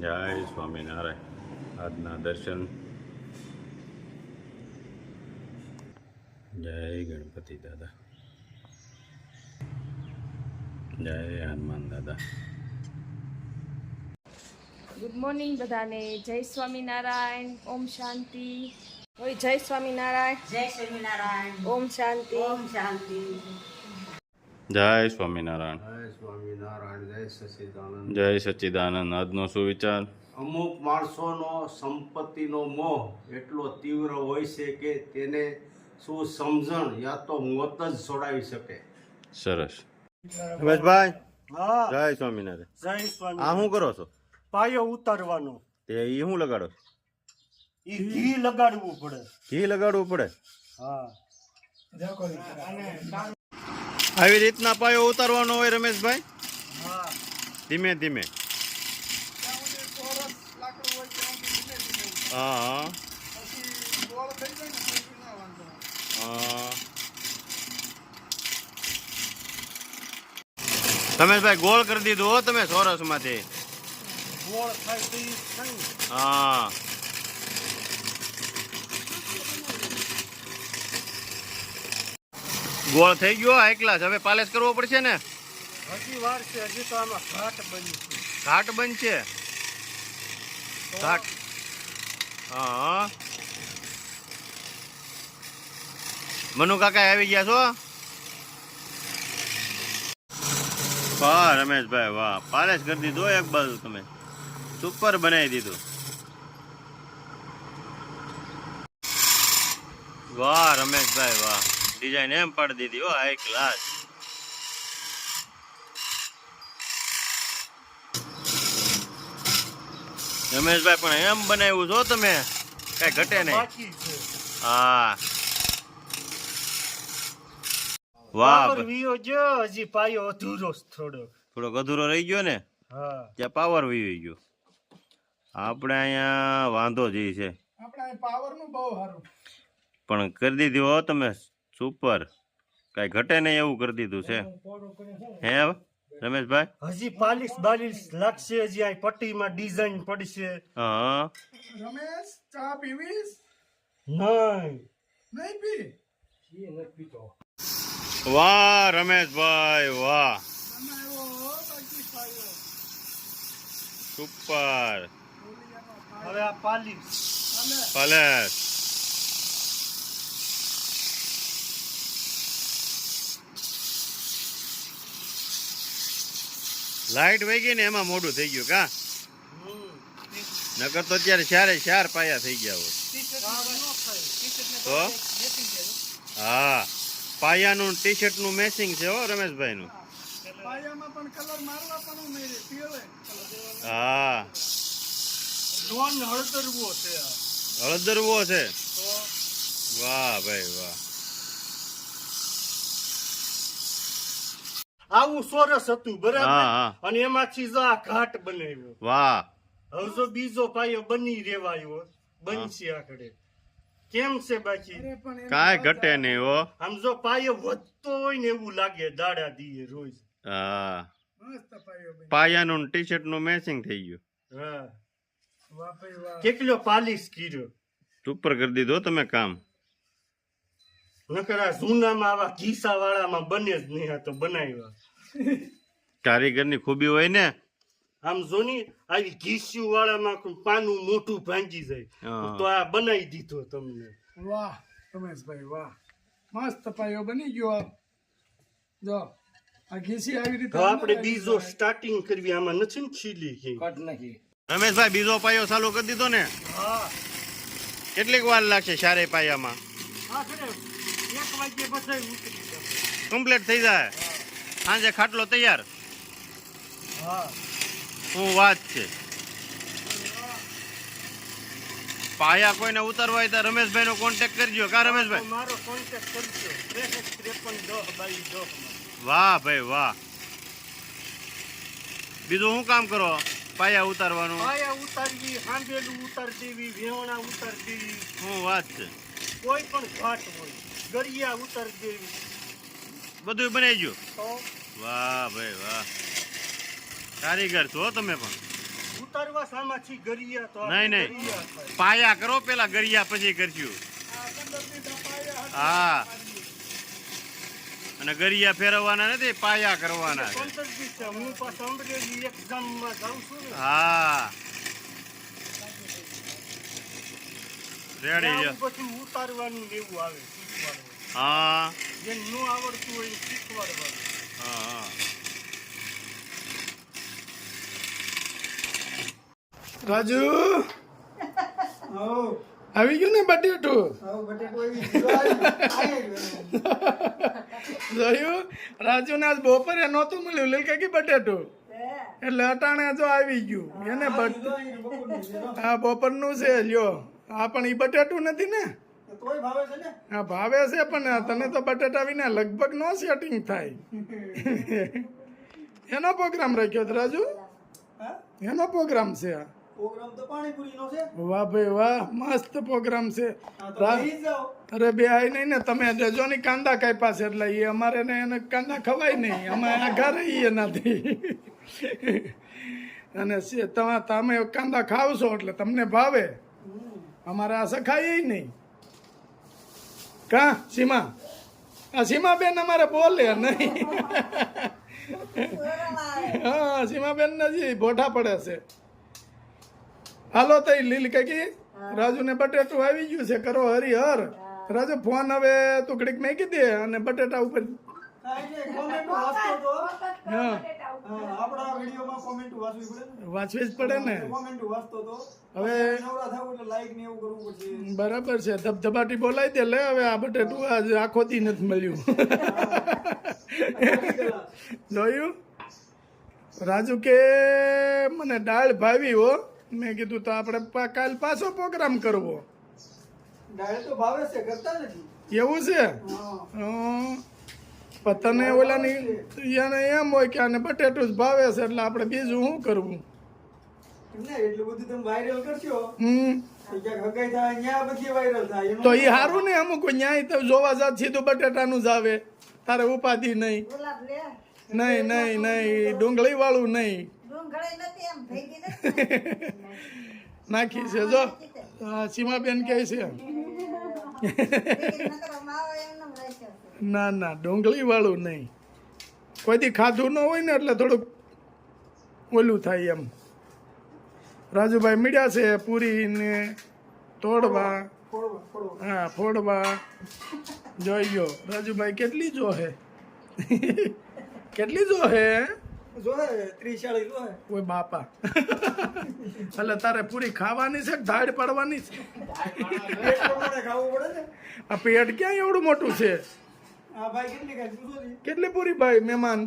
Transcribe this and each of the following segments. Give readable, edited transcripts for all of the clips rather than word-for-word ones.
જય સ્વામિનારાયણ. આજના દર્શન. જય ગણપતિ દાદા, જય હનુમાન દાદા. ગુડ મોર્નિંગ બધાને. જય સ્વામિનારાયણ. ઓમ શાંતિ. ઓય જય સ્વામિનારાયણ. જય સ્વામિનારાયણ. ઓમ શાંતિ. ઓમ શાંતિ. જય સ્વામિનારાયણ. જય સ્વામિનારાયણ. જય સચ્ચિદાનંદ. જય સચ્ચિદાનંદ. આજનો શું વિચાર? અમુક માણસોનો સંપત્તિનો મોહ એટલો તીવ્ર હોય છે કે તેને શું સમજણ યા તો મોત જ છોડાવી શકે. સરસ. રમેશભાઈ, હા, જય સ્વામિનારાયણ. જય આ સ્વામી. શું કરો છો? પાયો ઉતારવાનો. તે એ શું લગાડો? ઈ ઘી લગાડવું પડે. ઘી લગાડવું પડે. હા, આવી રીતના પાયો ઉતારવાનો હોય રમેશભાઈ. હા. ધીમે ધીમે. હા હા. રમેશભાઈ ગોળ કરી દીધું હો તમે સોરસ માંથી. ગોળ થાય તો ઈ થાય ને. હા. ગોળ થઈ ગયો હાઈ ક્લાસ. હવે પાલિશ કરવો પડશે ને. હજી વાર છે, હજી તો આમાં ઘાટ બની છે. ઘાટ બનશે. ઘાટ. હા. મનુ કાકા આવી ગયા છો? વાહ રમેશભાઈ વાહ, પાલિશ કરી દીધું એક બાજુ તમે. સુપર બનાવી દીધું. વાહ રમેશભાઈ વાહ, ડિઝાઇન એમ પાડી દીધી હો હાઈ ક્લાસ. રમેશભાઈ પણ એમ બનાવ્યું છો તમે, કઈ ઘટે નહીં. બાકી છે. હા. વાહ, પાવર વિયો જો, હજી પાયો અધૂરો જ થોડો. થોડોક અધૂરો રહી ગયો ને. હા. ત્યાં પાવર વી ગયો. આપણે અહીંયા વાંધો જ છે. પણ કરી દીધી હો તમે સુપર. કઈ ઘટે નહીં એવું કરી દીધું છે. હે રમેશભાઈ? હજી પાલિશ બાલિશ લાગશે, હજી આ પટ્ટીમાં ડિઝાઇન પડશે. હા. રમેશ, ચા પીવીશ? નહીં. નહીં પી? વાહ રમેશભાઈ વાહ, બનાવ્યો બાકી પાયો. સુપર. હવે આ પાલિશ. ભલે. લાઈટ વહી ગઈ ને એમાં મોડું થઈ ગયું કા. નકર તો અત્યારે ચાર પાયા થઈ ગયા હોય. તો હા, પાયાનું ટી શર્ટ નું મેચિંગ છે હો રમેશભાઈ નું. પાયામાં પણ કલર મારવા પણ નહીં રે, પીળે કલર. હા. લોન હળદરવો છે આ. હળદરવો છે. તો વાહ ભાઈ વાહ. આવું સોરસ હતું હા, બરાબર, હા. અને એમાંથી જો આ ઘાટ બનાવ્યો. વાહ. હવે જો બીજો પાયો બની રેવાયો બનશે આખડે. કેમ છે બાકી? અરે પણ એનો કાંઈ ઘટે નહીં હો. આમ જો પાયો વધતો હોય ને એવું લાગે દાડા દીએ રોજ. હા. મસ્ત પાયો બન્યો. પાયાનું ટી શર્ટ નું મેચિંગ થઈ ગયું. હા, વાહ ભાઈ વાહ. કેટલો પાલિશ કર્યો. સુપર કરી દીધો તમે કામ. નકર આ જૂનામાં આવા ઘીસા વાળામાં બને જ નહીં, આ તો બનાવ્યા. કારીગરની ખૂબી હોય ને. આમ જો ની આવી ઘીસ્યું વાળામાં પાનું મોટું ભાંગી જાય. હા. તો આ બનાવી દીધો તમને. વાહ રમેશભાઈ વાહ, મસ્ત પાયો બની ગયો. જો આ ઘીસી આવી રીતે હવે આપણે બીજો સ્ટાર્ટિંગ કરવી. આમાં નથી ને ખીલી ઘી. રમેશભાઈ બીજો પાયો ચાલુ કરી દીધો ને. હા, કેટલીક વાર લાગશે ચારે પાયામાં? આખરે 1 વાગ્યે બધા ઉતરી જાય. કમ્પ્લીટ થઈ જાય. સાંજે ખાટલો તૈયાર. હા, શું વાત છે. પાયા કોઈને ઉતારવા હોય તો રમેશભાઈ નો કોન્ટેક્ટ કરજો કા રમેશભાઈ? મારો કોન્ટેક્ટ કરજો 6353102210. વાહ ભાઈ વાહ. બીજું શું કામ કરો પાયા ઉતારવાનું? પાયા ઉતારવી, હાંભેલું ઉતાર દેવી, વેવણા ઉતાર દેવી, શું વાત છે. કોઈ પણ ઘાટ હોય ગળિયા ઉતાર દેવી. બધું બનાવી ગયું. તો વાહ ભાઈ વાહ, કારીગર છો તમે પણ. ઉતારવા સામાથી ગરિયા તો નહીં, આપણે નહીં. ગરિયા થાય. પાયા કરો પેલા ગરિયા પછી કરશું હા અને ગરિયા ફેરવવાના નથી પાયા કરવાના છે. પંતરજી છે. હું પાછો અમરેલી એક્ઝામમાં જાઉં છું ને હા રેડી ત્યાં પછી ઉતારવાનું ને એવું આવે શીખવાડવાનું. હા જે ન આવડતું હોય એ શીખવાડવાનું. હા હા રાજુ આવી ગયું ને બટેટું જોયું રાજુ ને આજ બપોરે નહોતું મળ્યું લીલકા કે બટેટું એટલે અટાણે જો આવી ગયું એને હા બપોરનું છે લ્યો હા પણ ઈ બટેટું નથી ને હા ભાવે છે પણ તને તો બટેટા વિના લગભગ નો સેટિંગ થાય એનો પ્રોગ્રામ રાખ્યો હતો રાજુ એનો પ્રોગ્રામ છે આ વાહ ભાઈ વાહ મસ્ત પ્રોગ્રામ છે અરે બે આઈ નહીં ને તમે જો ની કાંદા કાપ્યા છે એટલે એ અમારે ને એને કાંદા ખવાય નહીં અમે આઘા રહીએ નથી અને તમે કાંદા ખાવશો એટલે તમને ભાવે અમારે આ સખાય નહીં કા સીમા આ સીમા બેન અમારે બોલે નહીં હા સીમા બેન નથી બોઠા પડે છે હાલો તો લીલ કઈ રાજુ ને બટેટું આવી ગયું છે કરો હરિહર રાજુ ફોન હવે તું ઘડીક મેકી દે અને બટેટા ઉપર હા વાંચવી જ પડે ને હવે બરાબર છે ધબધબાટી બોલાવી દે લે હવે આ બટેટું આજ આખો દી નથી મળ્યું જોયું રાજુ કે મને દાળ ભાવી હો મેં કીધું તો આપણે કાલ પાછો પ્રોગ્રામ કરવો એવું છે તને ઓલાની એને એમ હોય કે આને બટેટું જ ભાવે છે એટલે આપણે બીજું શું કરવું તો એ સારું ને અમુક ન્યાય તો જોવા જાત સીધું બટેટાનું જ આવે તારે ઉપાધિ નહીં નહીં નહીં નહીં ડુંગળી વાળું નહીં નાખી છે જો સીમાબેન કહે છે ના ના ડુંગળી વાળું નહીં કોઈથી ખાધું ન હોય ને એટલે થોડુંક ઓલું થાય એમ રાજુભાઈ મીડ્યા છે પૂરી ને તોડવા હા ફોડવા જોઈ ગયો રાજુભાઈ કેટલી જોહે કેટલી જોહે ઓય બાપા એટલે તારે પૂરી ખાવાની છે કે ધાડ પડવાની છે આ પેટ ક્યાં એવડું મોટું છે કેટલી પૂરી ભાઈ મહેમાન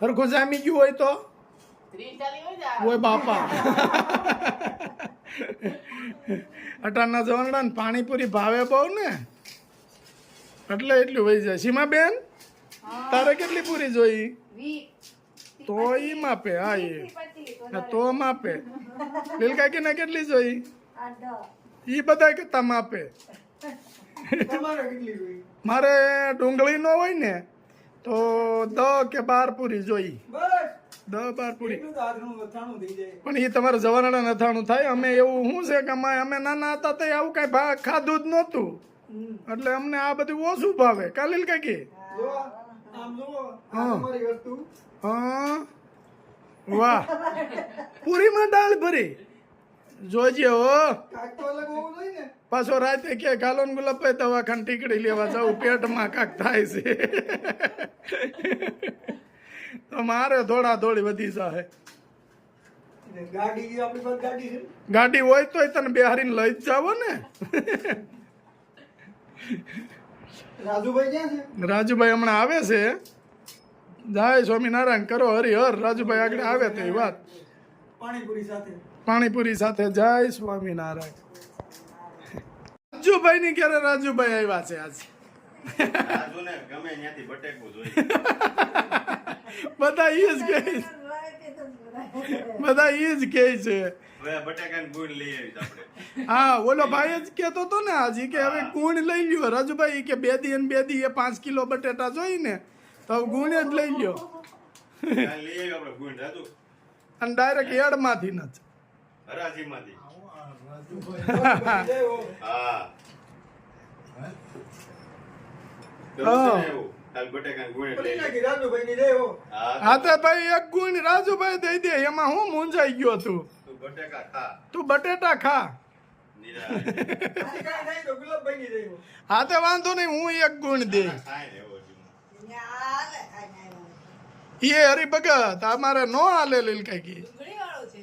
હરખું જામી ગયું હોય તો ઓય બાપા અટાના જવાના ને પાણીપુરી ભાવે બહુ ને એટલે એટલું વહી જાય સીમાબેન તારે કેટલી પૂરી જોઈ તો ઈ માપે હા એ તો માપે લીલકાકી ને કેટલી જોઈ ઈ બધા કરતા માપે મારે ડુંગળી નો હોય ને તો 10 કે 12 પૂરી જોઈ 10-12 પૂરી પણ એ તમારે જવાના નથાણું થાય અમે એવું શું છે કે અમે નાના હતા તો આવું કઈ ખાધું જ નહોતું એટલે અમને આ બધું ઓછું ભાવે કાલીલ કાકી વાહ પૂરીમાં દાળ ભરી જોજે હો પાછો રાતે કે કાલો ને ગુલાબભાઈ દવાખાને ટીકડી લેવા જાઉં પેટમાં કાક થાય છે તો મારે દોડા દોડી વધી જાય ગાડી હોય તોય તને બેહારીને લઈ જ જાવો ને રાજુભાઈ હમણાં આવે છે જય સ્વામિનારાયણ કરો હરિહર રાજુભાઈ આગળ આવે તો એ વાત પાણીપુરી સાથે જય સ્વામિનારાયણ રાજુભાઈ ની ક્યારે રાજુભાઈ આવ્યા છે આજ બધા એ જ કહે બધા એ જ કહે છે હા ઓલો ભાઈ જ કેતો તો ને આજે કે હવે ગુણ લઈ લ્યો રાજુભાઈ કે 2 દી અને 2 દી 5 કિલો બટેટા જોઈ ને તો ગુણ જ લઈ લ્યો અને ડાયરેક્ટ હેડમાંથી ન જ. હરાજીમાંથી હા તે ભાઈ એક ગુણ રાજુભાઈ દઈ દે, એમાં હું મૂંઝાઈ ગયો તું. તું બટેટા ખા. હા તે વાંધો નહીં, હું એક ગુણ દે. એ હરી ભગત અમારે નો હાલે લીલકાઈ. ડુંગળી વાળો છે